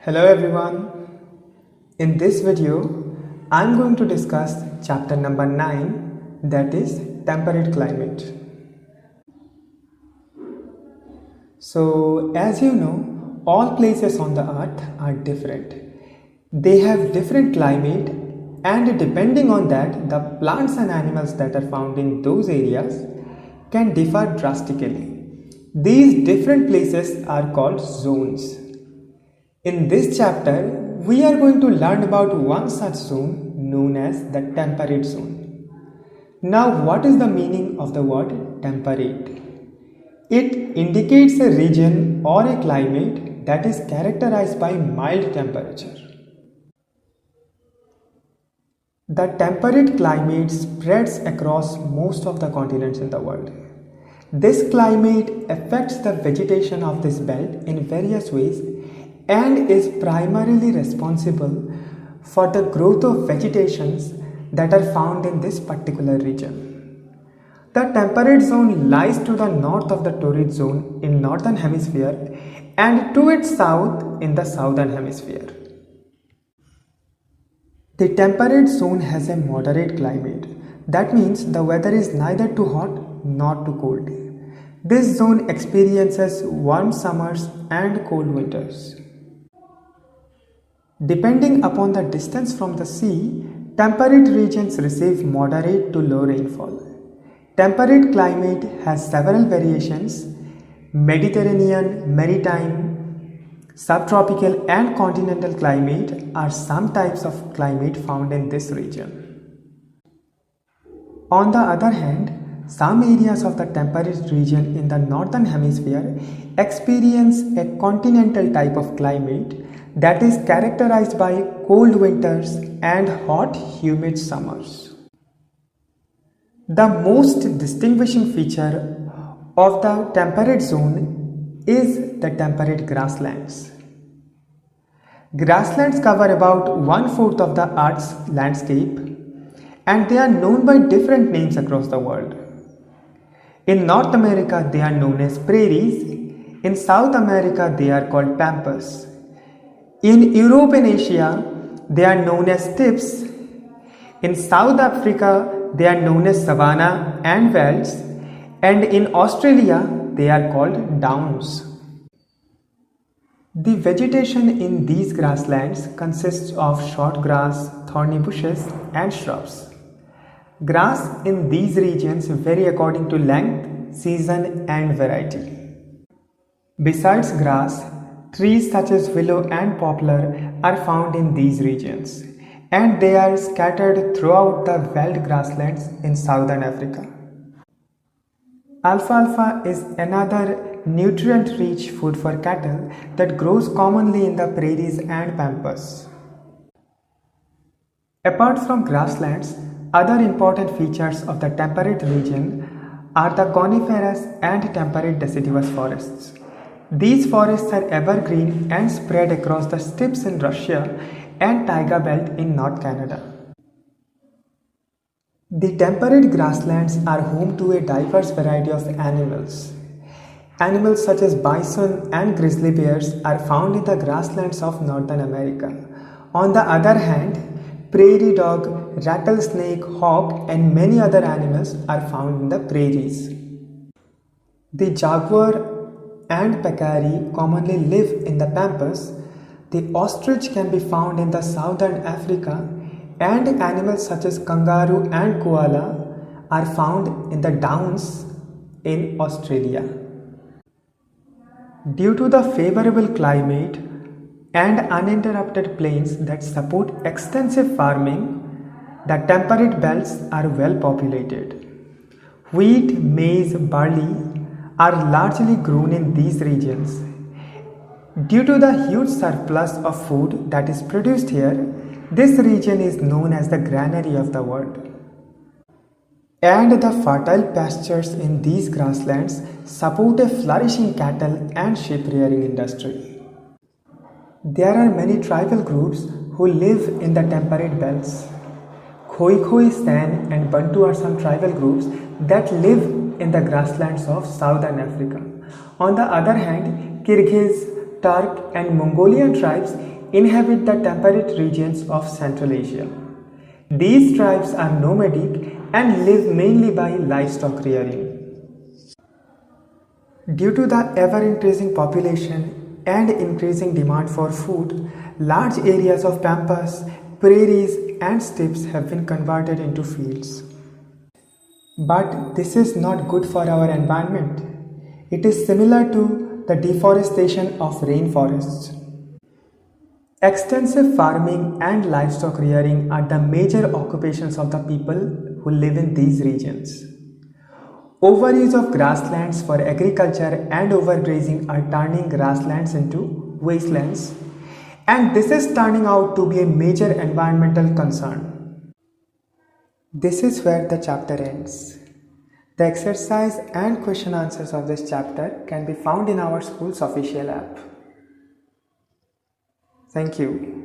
Hello everyone. In this video, I'm going to discuss chapter number 9, that is temperate climate. So, as you know, all places on the earth are different. They have different climate, and depending on that, the plants and animals that are found in those areas can differ drastically. These different places are called zones. In this chapter, we are going to learn about one such zone known as the temperate zone. Now, what is the meaning of the word temperate? It indicates a region or a climate that is characterized by mild temperature. The temperate climate spreads across most of the continents in the world. This climate affects the vegetation of this belt in various ways and is primarily responsible for the growth of vegetations that are found in this particular region. The temperate zone lies to the north of the torrid zone in northern hemisphere and to its south in the southern hemisphere. The temperate zone has a moderate climate. That means the weather is neither too hot nor too cold. This zone experiences warm summers and cold winters. Depending upon the distance from the sea, temperate regions receive moderate to low rainfall. Temperate climate has several variations. Mediterranean, maritime, subtropical and continental climate are some types of climate found in this region. On the other hand, some areas of the temperate region in the northern hemisphere experience a continental type of climate that is characterized by cold winters and hot, humid summers. The most distinguishing feature of the temperate zone is the temperate grasslands. Grasslands cover about 1/4 of the Earth's landscape, and they are known by different names across the world. In North America, they are known as prairies. In South America, they are called pampas. In Europe and Asia, they are known as steppes. In South Africa, they are known as savanna and velds. And in Australia, they are called downs. The vegetation in these grasslands consists of short grass, thorny bushes, and shrubs. Grass in these regions vary according to length, season, and variety. Besides grass, trees such as willow and poplar are found in these regions, and they are scattered throughout the veld grasslands in southern Africa. Alfalfa is another nutrient-rich food for cattle that grows commonly in the prairies and pampas. Apart from grasslands, other important features of the temperate region are the coniferous and temperate deciduous forests. These forests are evergreen and spread across the steppes in Russia and taiga belt in North Canada. The temperate grasslands are home to a diverse variety of animals. Animals such as bison and grizzly bears are found in the grasslands of Northern America. On the other hand, prairie dog, rattlesnake, hawk, and many other animals are found in the prairies. The jaguar and peccary commonly live in the pampas. The ostrich can be found in the southern Africa, and animals such as kangaroo and koala are found in the downs in Australia. Due to the favorable climate and uninterrupted plains that support extensive farming, the temperate belts are well populated. Wheat, maize, barley are largely grown in these regions. Due to the huge surplus of food that is produced here, this region is known as the granary of the world. And the fertile pastures in these grasslands support a flourishing cattle and sheep rearing industry. There are many tribal groups who live in the temperate belts. Khoi Khoi, San, and Bantu are some tribal groups that live in the grasslands of southern Africa. On the other hand, Kyrgyz, Turk, and Mongolian tribes inhabit the temperate regions of Central Asia. These tribes are nomadic and live mainly by livestock rearing. Due to the ever-increasing population and increasing demand for food, large areas of pampas, prairies and steppes have been converted into fields. But this is not good for our environment. It is similar to the deforestation of rainforests. Extensive farming and livestock rearing are the major occupations of the people who live in these regions. Overuse of grasslands for agriculture and overgrazing are turning grasslands into wastelands, and this is turning out to be a major environmental concern. This is where the chapter ends. The exercise and question answers of this chapter can be found in our school's official app. Thank you.